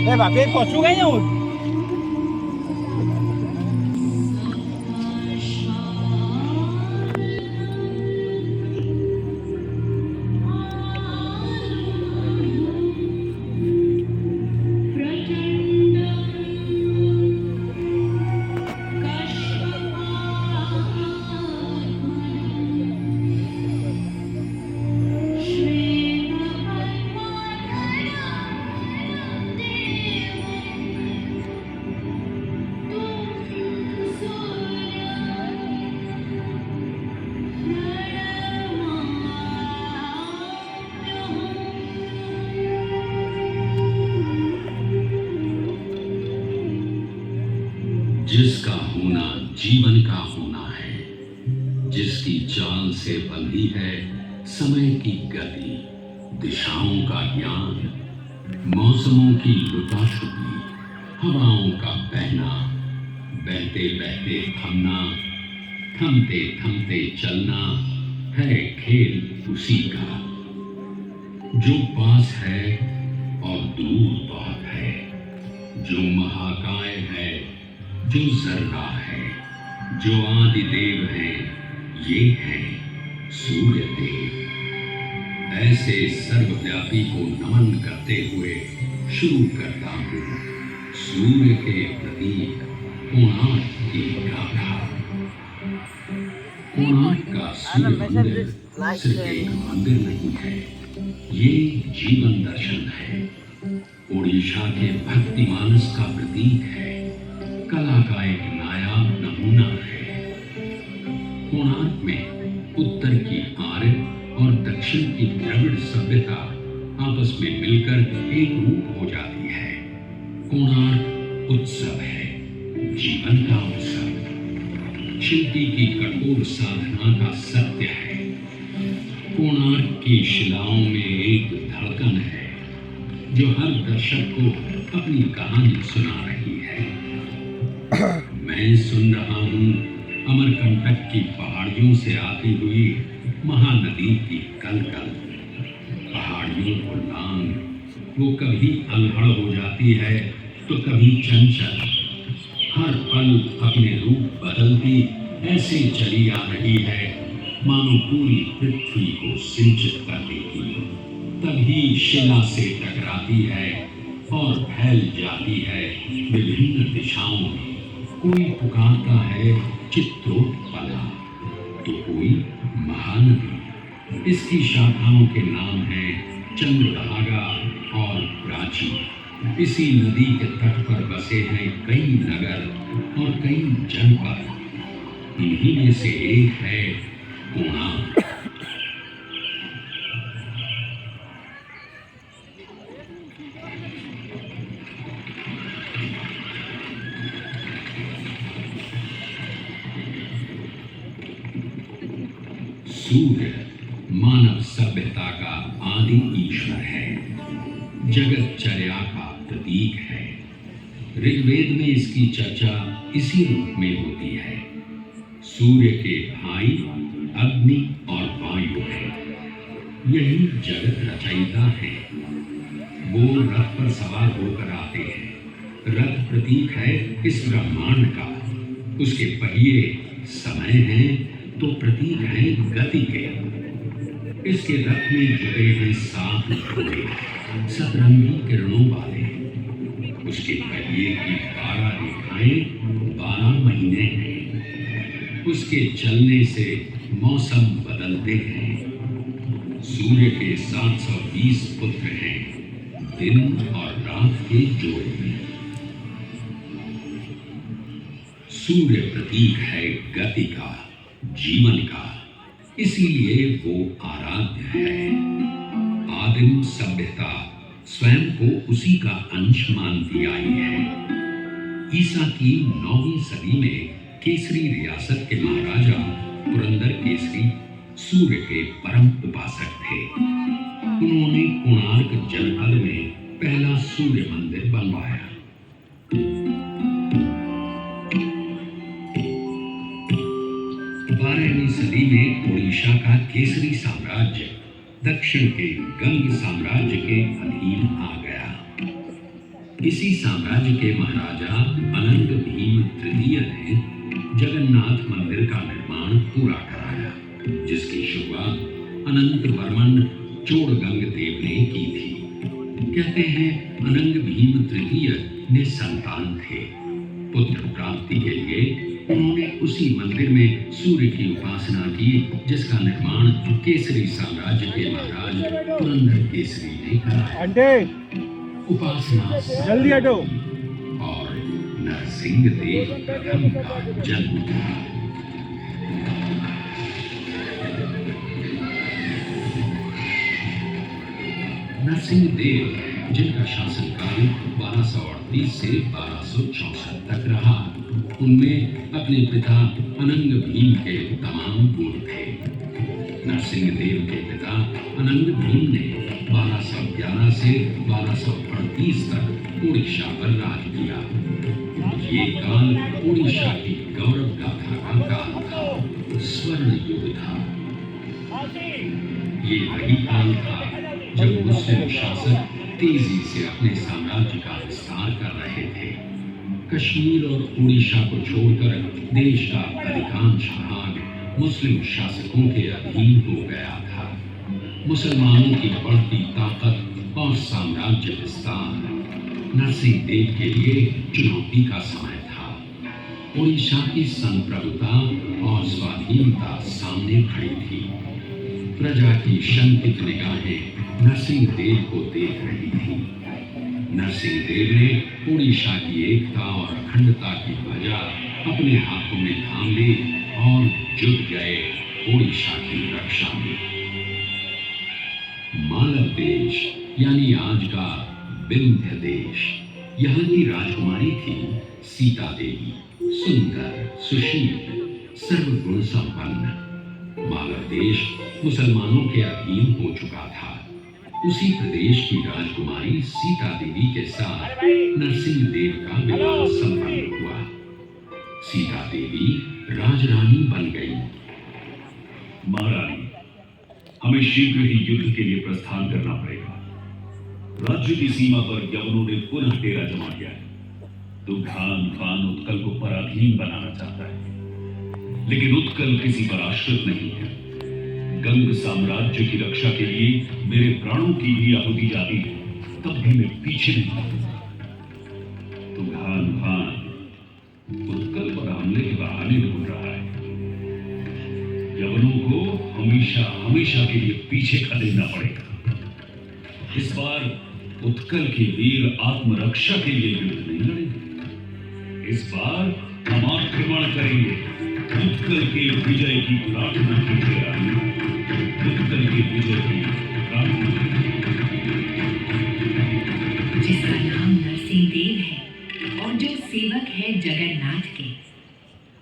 Bapak pocong kayaknya ud. जिसका होना जीवन का होना है, जिसकी चाल से बंधी है समय की गति, दिशाओं का ज्ञान, मौसमों की लुटा छुपी, हवाओं का बहना, बहते बहते थमना, थमते थमते चलना, है खेल उसी का। जो पास है और दूर बहुत है, जो महाकाय है, जो जर्रा है, जो आदि देव है, ये है सूर्य देव। ऐसे सर्वव्यापी को नमन करते हुए शुरू करता हूँ सूर्य के प्रतीक कोणार्क की गाथा। कोणार्क का सूर्य मंदिर सिर्फ एक मंदिर नहीं है, ये जीवन दर्शन है, ओडिशा के भक्ति मानस का प्रतीक है, कला का एक नायाब नमूना है। कोणार्क में उत्तर की आर्य और दक्षिण की द्रविड़ सभ्यता आपस में मिलकर एक रूप हो जाती है। कोणार्क उत्सव है, जीवन का उत्सव, शिल्पी की कठोर साधना का सत्य है। कोणार्क की शिलाओं में एक धड़कन है जो हर दर्शक को अपनी कहानी सुना रही है। मैं सुन रहा हूँ अमरकंटक की पहाड़ियों से आती हुई महानदी की कलकल। पहाड़ियों को लांग वो कभी अल्हड़ हो जाती है तो कभी चंचल, हर पल अपने रूप बदलती ऐसे चली आ रही है मानो पूरी पृथ्वी को सिंचित कर देगी। तभी शिला से टकराती है और फैल जाती है विभिन्न दिशाओं में। कोई पुकारता है चित्रोत्पला तो कोई महानदी। इसकी शाखाओं के नाम हैं चंद्रभागा और प्राची। इसी नदी के तट पर बसे हैं कई नगर और कई जनपद। इन्हीं में से एक है कोणार्क। सूर्य मानव सभ्यता का आदि ईश्वर है, जगतचर्या का प्रतीक है। ऋग्वेद में इसकी चर्चा इसी रूप में होती है। सूर्य के भाई अग्नि और वायु है, यही जगत रचयिता है। वो रथ पर सवार होकर आते हैं। रथ प्रतीक है इस ब्रह्मांड का। उसके पहिए समय हैं तो प्रतीक है गति के। इसके रथ में जुड़े हैं 7 घोड़े, सतरंगी किरणों वाले। उसके पहिए की 12 रेखाएं 12 महीने हैं। उसके चलने से मौसम बदलते हैं। सूर्य के 720 पुत्र हैं, दिन और रात के जोड़ में। सूर्य प्रतीक है गति का, जीवन का, इसीलिए वो आराध्य है। आदिम सभ्यता स्वयं को उसी का अंश मानती आई है। ईसा की 9वीं सदी में केसरी रियासत के महाराजा पुरंदर केसरी सूर्य के परम उपासक थे। उन्होंने कोणार्क जनपद में पहला सूर्य मंदिर बनवाया। 12वीं सदी में ओडिशा का केसरी साम्राज्य दक्षिण के गंग साम्राज्य के अधीन आ गया। इसी साम्राज्य के महाराजा अनंग भीम तृतीय ने जगन्नाथ मंदिर का निर्माण पूरा कराया, जिसकी शुरुआत अनंत वर्मन चोड़गंग देव ने की थी। कहते हैं अनंग भीम तृतीय निसंतान थे। पुत्र प्राप्ति के लिए उन्होंने उसी मंदिर में सूर्य की उपासना की, जिसका निर्माण केसरी साम्राज्य के महाराज पुरंदर केसरी ने कराया। उपासना जल्दी हटो। और नरसिंह देव प्रथम का जन्म हुआ। नरसिंह देव, जिनका शासनकाल 1238 से 1264 तक रहा, उनमें अपने पिता अनंग भीम के तमाम गुण थे। नरसिंह देव के पिता अनंग भीम ने 1211 से 1238 तक उड़ीसा पर राज किया। ये काल उड़ीसा की गौरव गाथा का काल था, स्वर्ण युग था। ये वही काल था जब मुस्लिम शासक तेजी से अपने साम्राज्य का विस्तार कर रहे थे। कश्मीर और उड़ीसा को छोड़कर देश का अधिकांश भाग मुस्लिम शासकों के अधीन हो गया था। मुसलमानों की बढ़ती ताकत और साम्राज्य विस्तार नरसिंह देव के लिए चुनौती का समय था। उड़ीसा की संप्रभुता और स्वाधीनता सामने खड़ी थी। प्रजा की शंकित निगाहें नरसिंह देव को देख रही थी। नरसिंह देव ने उड़ीसा की एकता और अखंडता की ध्वजा अपने हाथों में थाम ली और जुट गए उड़ीसा की रक्षा में। मालव देश यानी आज का विंध्य देश, यहाँ की राजकुमारी थी सीता देवी, सुंदर, सुशील, सर्वगुण संपन्न। मालव देश मुसलमानों के अधीन हो चुका था। उसी प्रदेश की राजकुमारी सीता देवी के साथ नरसिंह देव का विवाह संपन्न हुआ। सीता देवी राजरानी बन गई। महारानी, हमें शीघ्र ही युद्ध के लिए प्रस्थान करना पड़ेगा। राज्य की सीमा पर यवनों ने पुनः डेरा जमा दिया है। तुघान खान उत्कल को पराधीन बनाना चाहता है, लेकिन उत्कल किसी पर आश्रित नहीं है। गंग साम्राज्य की रक्षा के लिए मेरे प्राणों की भी आहुति जाती है, तब भी मैं पीछे नहीं हटूंगा। तुघान खान उत्कल पर हमले के बहाने ढूंढ रहा है। यवनों को हमेशा हमेशा के लिए पीछे खदेड़ना पड़ेगा। इस बार उत्कल के वीर आत्मरक्षा के लिए युद्ध नहीं लड़ेंगे। इस बार हम आक्रमण करेंगे। उत्कल के विजय की प्रार्थना कीजिए रानी, उत्कल के विजय की प्रार्थना। जिसका नाम नरसिंह देव है और जो सेवक है जगन्नाथ के,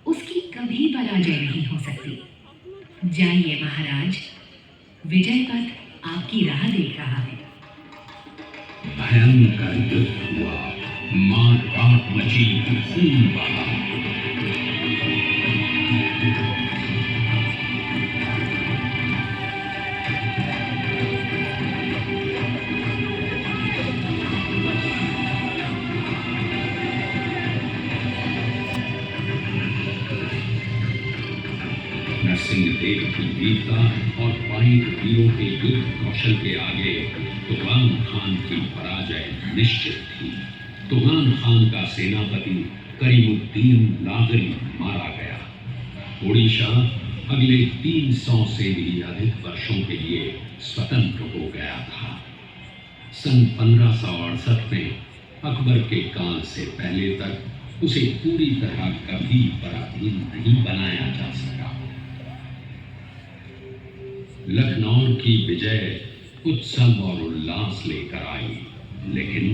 उसकी कभी पराजय नहीं हो सकती। जाइए महाराज, विजय पथ आपकी राह देख रहा है। भयंकर युद्ध हुआ, मार काट मची, खून बहा। नरसिंह देव की वीरता और पाइक वीरों के युद्ध कौशल के आगे तुगान खान की पराजय निश्चित थी। तुगान खान का सेनापति करीमुद्दीन नागरी मारा गया। उड़ीसा अगले 300 से भी अधिक वर्षों के लिए स्वतंत्र हो गया था। सन 1568 में अकबर के काल से पहले तक उसे पूरी तरह कभी पराधीन नहीं बनाया जा सका। लखनऊ की विजय उत्सव और उल्लास लेकर आई, लेकिन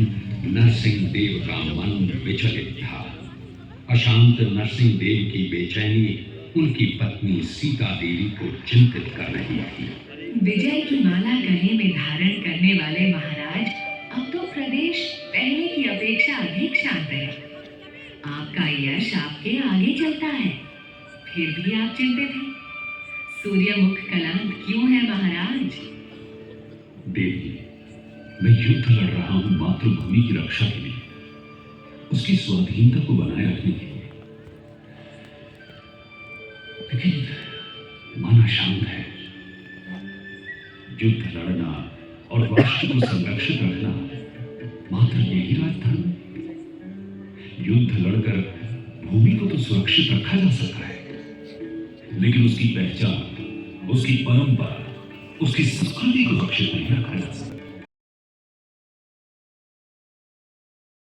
नरसिंह देव का मन विचलित था। अशांत नरसिंह देव की बेचैनी उनकी पत्नी सीता देवी को चिंतित कर रही थी। विजय की माला गले में धारण करने वाले महाराज, अब तो प्रदेश पहले की अपेक्षा अधिक शांत है। आपका यश आपके आगे चलता है, फिर भी आप चिंतित हैं। सूर्यमुख कलंक क्यों है महाराज? देवी, मैं युद्ध लड़ रहा हूं मातृभूमि की रक्षा के लिए। उसकी स्वाधीनता को बनाए रखने के लिए। लेकिन मन अशांत है। युद्ध लड़ना और राष्ट्र को संरक्षित रखना मात्र यही राजधर्म। युद्ध लड़कर भूमि को तो सुरक्षित रखा जा सकता है, लेकिन उसकी पहचान, उसकी परंपरा, उसकी संस्कृति को सुरक्षित नहीं रखा जा सकता।